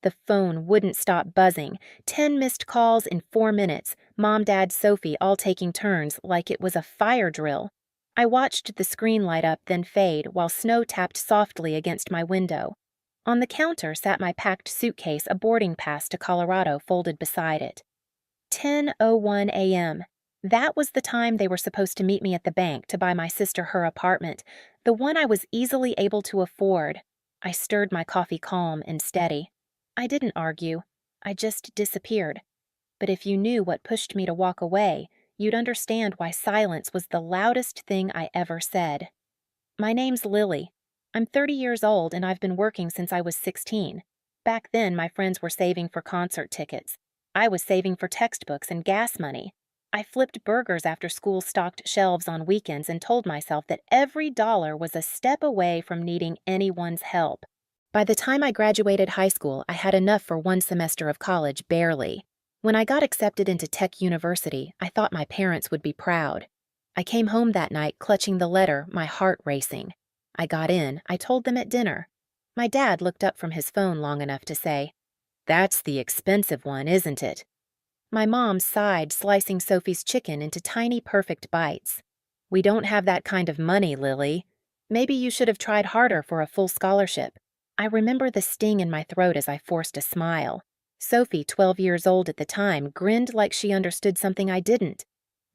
The phone wouldn't stop buzzing. 10 missed calls in 4 minutes. Mom, Dad, Sophie all taking turns like it was a fire drill. I watched the screen light up, then fade, while snow tapped softly against my window. On the counter sat my packed suitcase, a boarding pass to Colorado folded beside it. 10:01 a.m. That was the time they were supposed to meet me at the bank to buy my sister her apartment, the one I was easily able to afford. I stirred my coffee calm and steady. I didn't argue. I just disappeared. But if you knew what pushed me to walk away, you'd understand why silence was the loudest thing I ever said. My name's Lily. I'm 30 years old and I've been working since I was 16. Back then, my friends were saving for concert tickets. I was saving for textbooks and gas money. I flipped burgers after school stocked shelves on weekends and told myself that every dollar was a step away from needing anyone's help. By the time I graduated high school, I had enough for one semester of college, barely. When I got accepted into Tech University, I thought my parents would be proud. I came home that night clutching the letter, my heart racing. I got in, I told them at dinner. My dad looked up from his phone long enough to say, "That's the expensive one, isn't it?" My mom sighed, slicing Sophie's chicken into tiny, perfect bites. "We don't have that kind of money, Lily. Maybe you should have tried harder for a full scholarship." I remember the sting in my throat as I forced a smile. Sophie, 12 years old at the time, grinned like she understood something I didn't.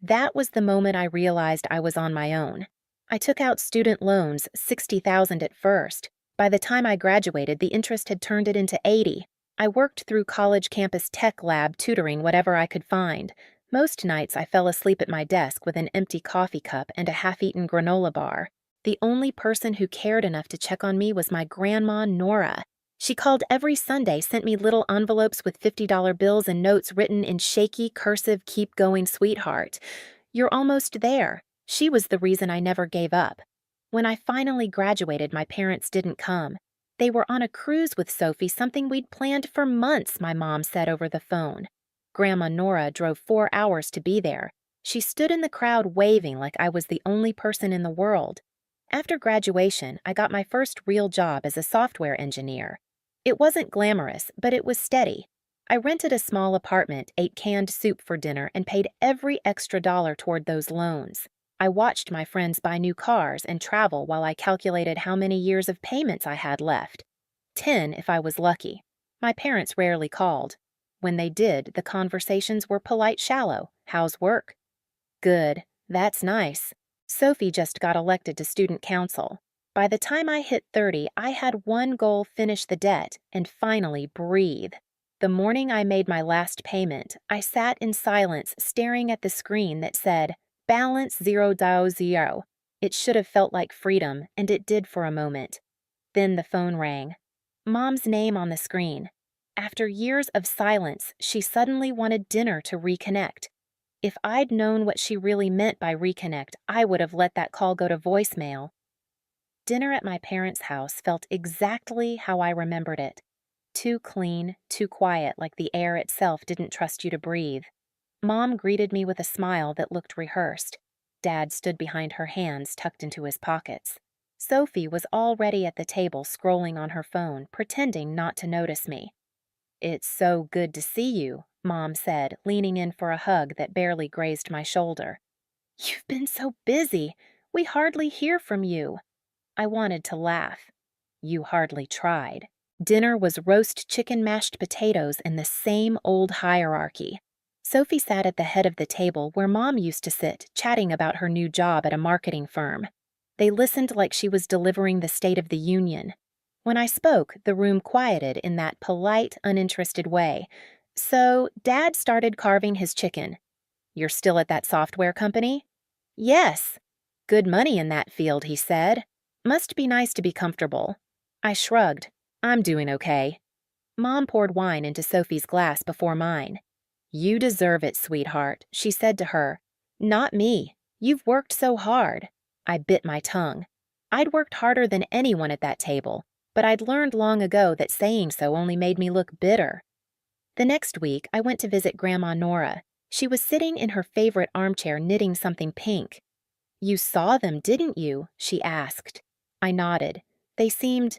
That was the moment I realized I was on my own. I took out student loans, $60,000 at first. By the time I graduated, the interest had turned it into 80. I worked through college campus tech lab tutoring whatever I could find. Most nights I fell asleep at my desk with an empty coffee cup and a half-eaten granola bar. The only person who cared enough to check on me was my grandma, Nora. She called every Sunday, sent me little envelopes with $50 bills and notes written in shaky, cursive, "Keep going, sweetheart. You're almost there." She was the reason I never gave up. When I finally graduated, my parents didn't come. They were on a cruise with Sophie, something we'd planned for months, my mom said over the phone. Grandma Nora drove 4 hours to be there. She stood in the crowd waving like I was the only person in the world. After graduation, I got my first real job as a software engineer. It wasn't glamorous, but it was steady. I rented a small apartment, ate canned soup for dinner, and paid every extra dollar toward those loans. I watched my friends buy new cars and travel while I calculated how many years of payments I had left. 10 if I was lucky. My parents rarely called. When they did, the conversations were polite, shallow. "How's work?" "Good. That's nice." Sophie just got elected to student council. By the time I hit 30, I had one goal: finish the debt and finally breathe. The morning I made my last payment, I sat in silence staring at the screen that said, "Balance $0." It should have felt like freedom, and it did for a moment. Then the phone rang. Mom's name on the screen. After years of silence, she suddenly wanted dinner to reconnect. If I'd known what she really meant by reconnect, I would have let that call go to voicemail. Dinner at my parents' house felt exactly how I remembered it. Too clean, too quiet, like the air itself didn't trust you to breathe. Mom greeted me with a smile that looked rehearsed. Dad stood behind her, hands tucked into his pockets. Sophie was already at the table, scrolling on her phone, pretending not to notice me. "It's so good to see you," Mom said, leaning in for a hug that barely grazed my shoulder. "You've been so busy. We hardly hear from you." I wanted to laugh. "You hardly tried." Dinner was roast chicken, mashed potatoes, and the same old hierarchy. Sophie sat at the head of the table where Mom used to sit, chatting about her new job at a marketing firm. They listened like she was delivering the State of the Union. When I spoke, the room quieted in that polite, uninterested way. So Dad started carving his chicken. "You're still at that software company?" "Yes." "Good money in that field," he said. "Must be nice to be comfortable." I shrugged. "I'm doing okay." Mom poured wine into Sophie's glass before mine. "You deserve it, sweetheart," she said to her. "Not me. You've worked so hard." I bit my tongue. I'd worked harder than anyone at that table, but I'd learned long ago that saying so only made me look bitter. The next week, I went to visit Grandma Nora. She was sitting in her favorite armchair knitting something pink. "You saw them, didn't you?" she asked. I nodded. They seemed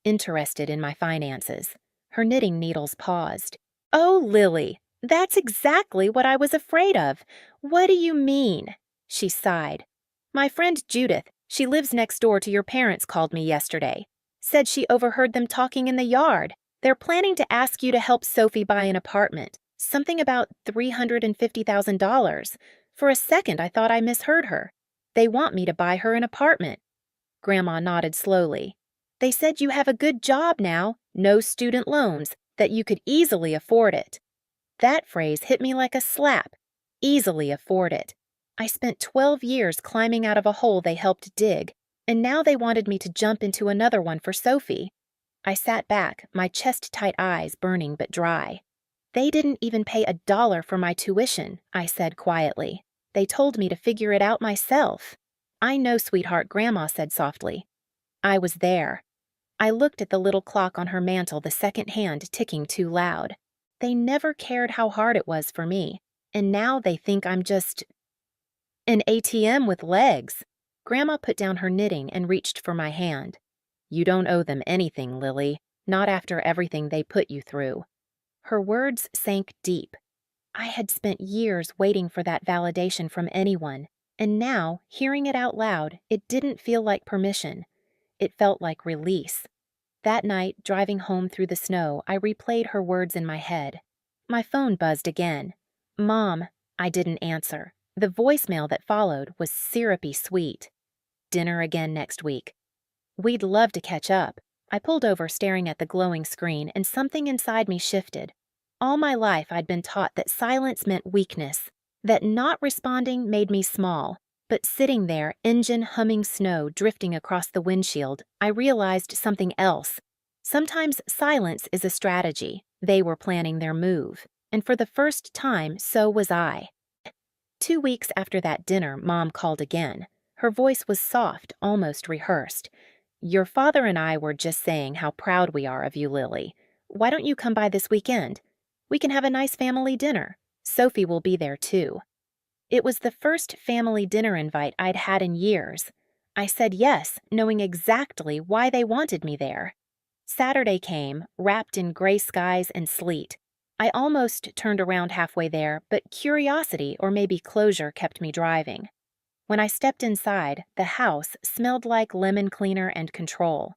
interested in my finances. Her knitting needles paused. Oh, Lily, that's exactly what I was afraid of. What do you mean? She sighed. My friend Judith, she lives next door to your parents, called me yesterday. Said she overheard them talking in the yard. They're planning to ask you to help Sophie buy an apartment. Something about $350,000. For a second, I thought I misheard her. They want me to buy her an apartment. Grandma nodded slowly. They said you have a good job now, no student loans, that you could easily afford it. That phrase hit me like a slap. Easily afford it. I spent 12 years climbing out of a hole they helped dig, and now they wanted me to jump into another one for Sophie. I sat back, my chest-tight eyes burning but dry. They didn't even pay $1 for my tuition, I said quietly. They told me to figure it out myself. I know, sweetheart, Grandma said softly. I was there. I looked at the little clock on her mantel, the second hand ticking too loud. They never cared how hard it was for me, and now they think I'm just an ATM with legs. Grandma put down her knitting and reached for my hand. You don't owe them anything, Lily, not after everything they put you through. Her words sank deep. I had spent years waiting for that validation from anyone, and now, hearing it out loud, it didn't feel like permission. It felt like release. That night, driving home through the snow, I replayed her words in my head. My phone buzzed again. Mom, I didn't answer. The voicemail that followed was syrupy sweet. Dinner again next week. We'd love to catch up. I pulled over, staring at the glowing screen, and something inside me shifted. All my life I'd been taught that silence meant weakness, that not responding made me small. But sitting there, engine humming, snow drifting across the windshield, I realized something else. Sometimes silence is a strategy. They were planning their move, and for the first time, so was I. 2 weeks after that dinner, Mom called again. Her voice was soft, almost rehearsed. Your father and I were just saying how proud we are of you, Lily. Why don't you come by this weekend? We can have a nice family dinner. Sophie will be there too. It was the first family dinner invite I'd had in years. I said yes, knowing exactly why they wanted me there. Saturday came, wrapped in gray skies and sleet. I almost turned around halfway there, but curiosity or maybe closure kept me driving. When I stepped inside, the house smelled like lemon cleaner and control.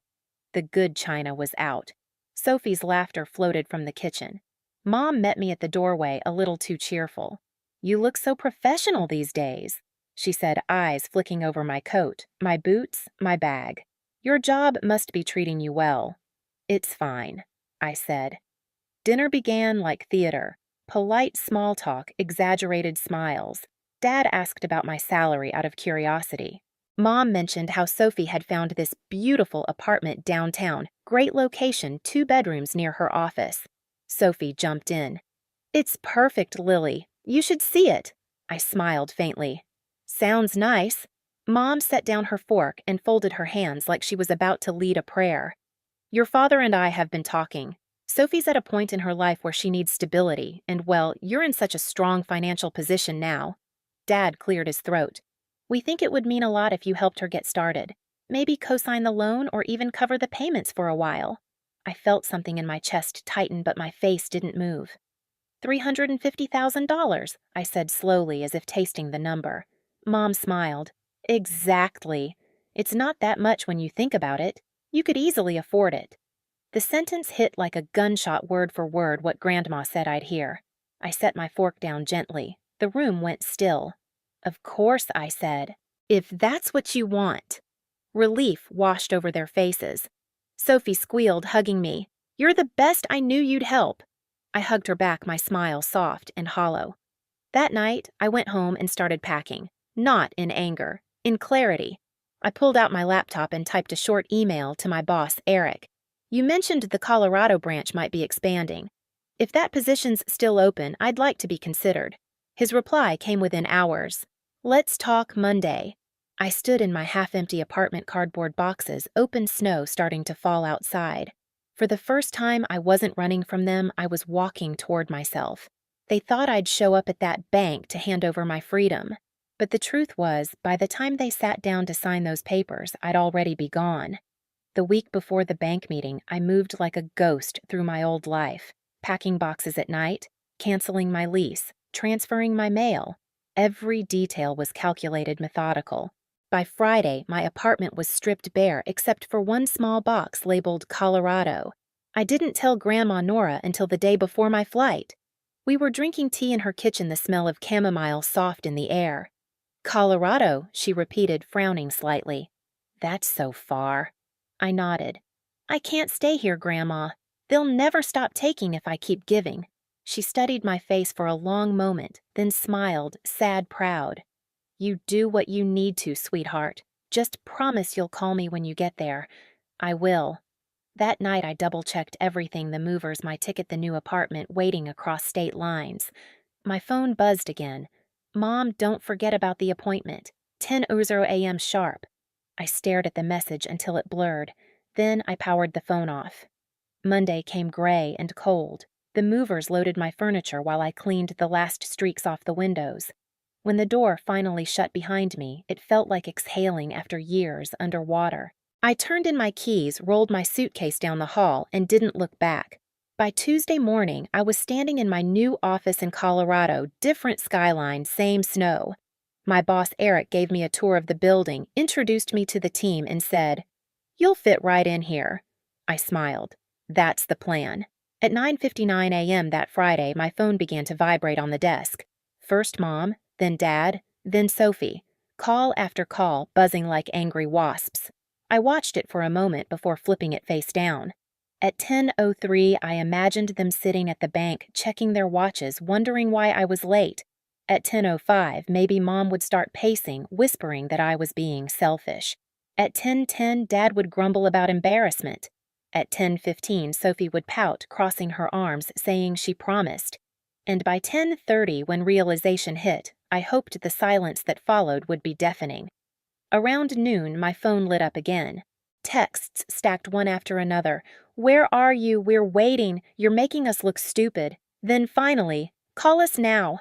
The good china was out. Sophie's laughter floated from the kitchen. Mom met me at the doorway, a little too cheerful. You look so professional these days, she said, eyes flicking over my coat, my boots, my bag. Your job must be treating you well. It's fine, I said. Dinner began like theater. Polite small talk, exaggerated smiles. Dad asked about my salary out of curiosity. Mom mentioned how Sophie had found this beautiful apartment downtown, great location, 2 bedrooms near her office. Sophie jumped in. It's perfect, Lily. You should see it. I smiled faintly. Sounds nice. Mom set down her fork and folded her hands like she was about to lead a prayer. Your father and I have been talking. Sophie's at a point in her life where she needs stability, and well, you're in such a strong financial position now. Dad cleared his throat. We think it would mean a lot if you helped her get started. Maybe co-sign the loan or even cover the payments for a while. I felt something in my chest tighten, but my face didn't move. $350,000, I said slowly as if tasting the number. Mom smiled. Exactly. It's not that much when you think about it. You could easily afford it. The sentence hit like a gunshot, word for word what Grandma said I'd hear. I set my fork down gently. The room went still. Of course, I said. If that's what you want. Relief washed over their faces. Sophie squealed, hugging me. You're the best. I knew you'd help. I hugged her back, my smile soft and hollow. That night, I went home and started packing. Not in anger, in clarity. I pulled out my laptop and typed a short email to my boss, Eric. You mentioned the Colorado branch might be expanding. If that position's still open, I'd like to be considered. His reply came within hours. Let's talk Monday. I stood in my half-empty apartment, cardboard boxes, open snow starting to fall outside. For the first time, I wasn't running from them, I was walking toward myself. They thought I'd show up at that bank to hand over my freedom. But the truth was, by the time they sat down to sign those papers, I'd already be gone. The week before the bank meeting, I moved like a ghost through my old life, packing boxes at night, canceling my lease, transferring my mail. Every detail was calculated methodical. By Friday, my apartment was stripped bare except for one small box labeled Colorado. I didn't tell Grandma Nora until the day before my flight. We were drinking tea in her kitchen, the smell of chamomile soft in the air. Colorado, she repeated, frowning slightly. That's so far. I nodded. I can't stay here, Grandma. They'll never stop taking if I keep giving. She studied my face for a long moment, then smiled, sad, proud. You do what you need to, sweetheart. Just promise you'll call me when you get there. I will. That night I double-checked everything, the movers, my ticket, the new apartment, waiting across state lines. My phone buzzed again. Mom, don't forget about the appointment. 10:00 a.m. sharp. I stared at the message until it blurred. Then I powered the phone off. Monday came gray and cold. The movers loaded my furniture while I cleaned the last streaks off the windows. When the door finally shut behind me, it felt like exhaling after years underwater. I turned in my keys, rolled my suitcase down the hall, and didn't look back. By Tuesday morning, I was standing in my new office in Colorado, different skyline, same snow. My boss Eric gave me a tour of the building, introduced me to the team, and said, "You'll fit right in here." I smiled. That's the plan. At 9:59 a.m. that Friday, my phone began to vibrate on the desk. First Mom, then Dad, then Sophie. Call after call, buzzing like angry wasps. I watched it for a moment before flipping it face down. At 10:03, I imagined them sitting at the bank, checking their watches, wondering why I was late. At 10:05, maybe Mom would start pacing, whispering that I was being selfish. At 10:10, Dad would grumble about embarrassment. At 10:15, Sophie would pout, crossing her arms, saying she promised. And by 10:30, when realization hit, I hoped the silence that followed would be deafening. Around noon, my phone lit up again. Texts stacked one after another. "Where are you? We're waiting. You're making us look stupid." Then finally, "Call us now."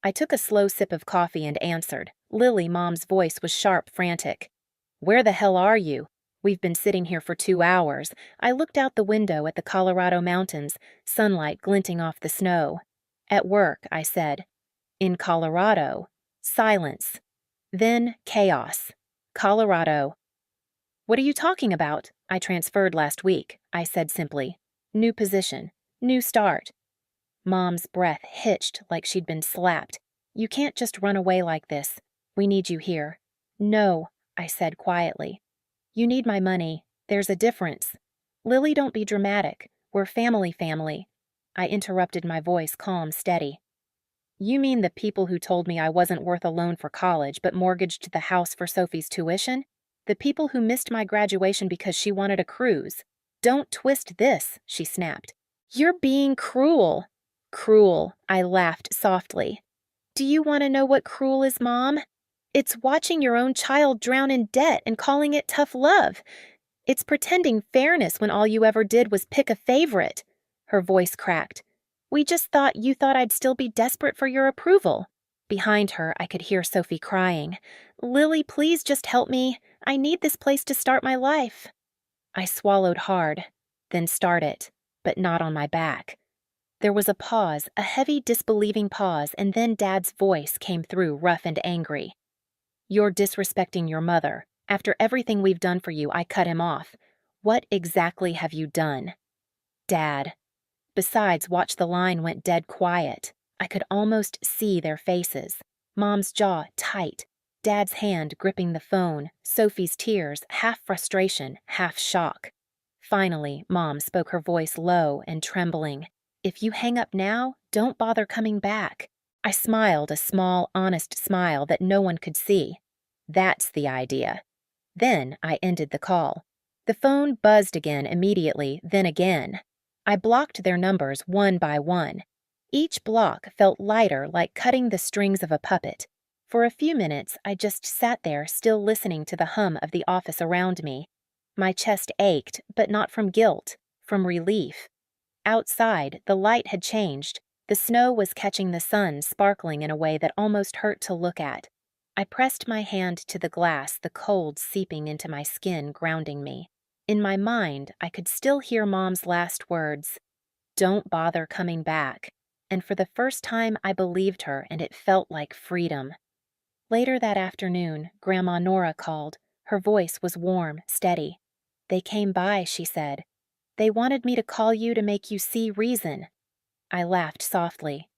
I took a slow sip of coffee and answered. Lily, Mom's voice was sharp, frantic. "Where the hell are you? We've been sitting here for 2 hours." I looked out the window at the Colorado mountains, sunlight glinting off the snow. "At work," I said. In Colorado. Silence. Then chaos. Colorado. "What are you talking about?" "I transferred last week," I said simply. "New position. New start." Mom's breath hitched like she'd been slapped. "You can't just run away like this. We need you here." "No," I said quietly. "You need my money. There's a difference." "Lily, don't be dramatic. We're family. I interrupted, my voice calm, steady. "You mean the people who told me I wasn't worth a loan for college but mortgaged the house for Sophie's tuition? The people who missed my graduation because she wanted a cruise? Don't twist this," she snapped. "You're being cruel." "Cruel," I laughed softly. "Do you want to know what cruel is, Mom? It's watching your own child drown in debt and calling it tough love. It's pretending fairness when all you ever did was pick a favorite." Her voice cracked. "We just thought you thought I'd still be desperate for your approval." Behind her, I could hear Sophie crying. "Lily, please just help me. I need this place to start my life." I swallowed hard, then start it, but not on my back. There was a pause, a heavy, disbelieving pause, and then Dad's voice came through, rough and angry. "You're disrespecting your mother. After everything we've done for you," I cut him off. "What exactly have you done?" "Dad." Besides, watch, the line went dead quiet. I could almost see their faces. Mom's jaw tight, Dad's hand gripping the phone, Sophie's tears, half frustration, half shock. Finally, Mom spoke, her voice low and trembling. "If you hang up now, don't bother coming back." I smiled, a small, honest smile that no one could see. That's the idea. Then I ended the call. The phone buzzed again immediately, then again. I blocked their numbers one by one. Each block felt lighter, like cutting the strings of a puppet. For a few minutes, I just sat there, still listening to the hum of the office around me. My chest ached, but not from guilt, from relief. Outside, the light had changed. The snow was catching the sun, sparkling in a way that almost hurt to look at. I pressed my hand to the glass, the cold seeping into my skin, grounding me. In my mind, I could still hear Mom's last words, "Don't bother coming back." And for the first time, I believed her, and it felt like freedom. Later that afternoon, Grandma Nora called. Her voice was warm, steady. "They came by," she said. "They wanted me to call you to make you see Reason." I laughed softly.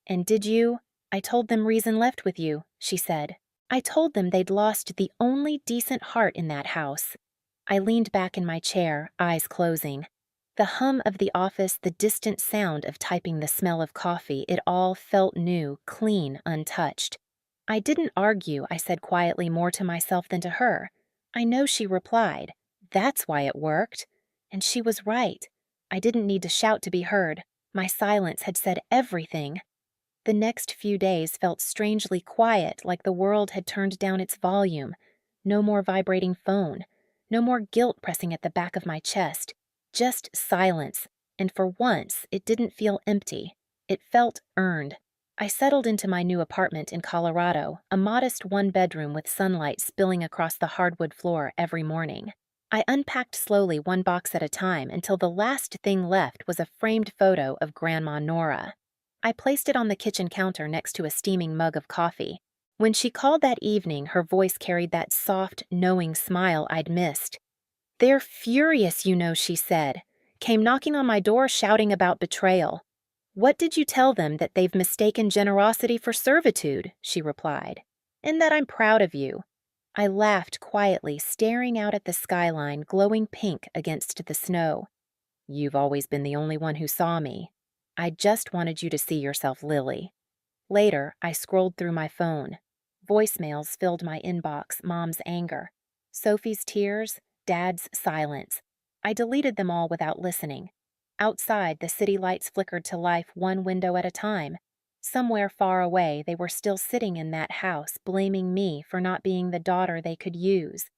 "And did you?" "I told them Reason left with you," she said. "I told them they'd lost the only decent heart in that house." I leaned back in my chair, eyes closing. The hum of the office, the distant sound of typing, the smell of coffee, it all felt new, clean, untouched. "I didn't argue," I said quietly, more to myself than to her. I know she replied, "That's why it worked." And she was right. I didn't need to shout to be heard. My silence had said everything. The next few days felt strangely quiet, like the world had turned down its volume. No more vibrating phone. No more guilt pressing at the back of my chest. Just silence. And for once, it didn't feel empty. It felt earned. I settled into my new apartment in Colorado, a modest one-bedroom with sunlight spilling across the hardwood floor every morning. I unpacked slowly, one box at a time, until the last thing left was a framed photo of Grandma Nora. I placed it on the kitchen counter next to a steaming mug of coffee. When she called that evening, her voice carried that soft, knowing smile I'd missed. "They're furious, you know," she said. "Came knocking on my door shouting about betrayal." "What did you tell them? That they've mistaken generosity for servitude," she replied. "And that I'm proud of you." I laughed quietly, staring out at the skyline, glowing pink against the snow. "You've always been the only one who saw me. I just wanted you to see yourself, Lily." Later, I scrolled through my phone. Voicemails filled my inbox, Mom's anger, Sophie's tears, Dad's silence. I deleted them all without listening. Outside, the city lights flickered to life one window at a time. Somewhere far away, they were still sitting in that house, blaming me for not being the daughter they could use.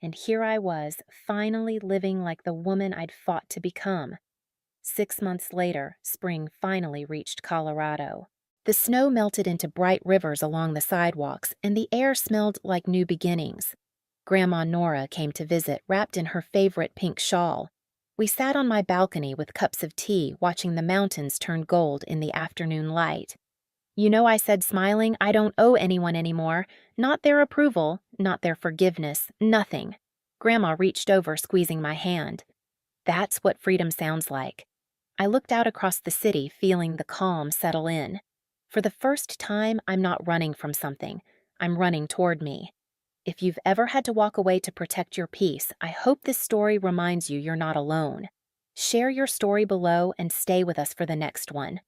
And here I was, finally living like the woman I'd fought to become. 6 months later, spring finally reached Colorado. The snow melted into bright rivers along the sidewalks, and the air smelled like new beginnings. Grandma Nora came to visit, wrapped in her favorite pink shawl. We sat on my balcony with cups of tea, watching the mountains turn gold in the afternoon light. "You know," I said, smiling, "I don't owe anyone anymore. Not their approval, not their forgiveness, nothing." Grandma reached over, squeezing my hand. "That's what freedom sounds like." I looked out across the city, feeling the calm settle in. For the first time, I'm not running from something. I'm running toward me. If you've ever had to walk away to protect your peace, I hope this story reminds you you're not alone. Share your story below and stay with us for the next one.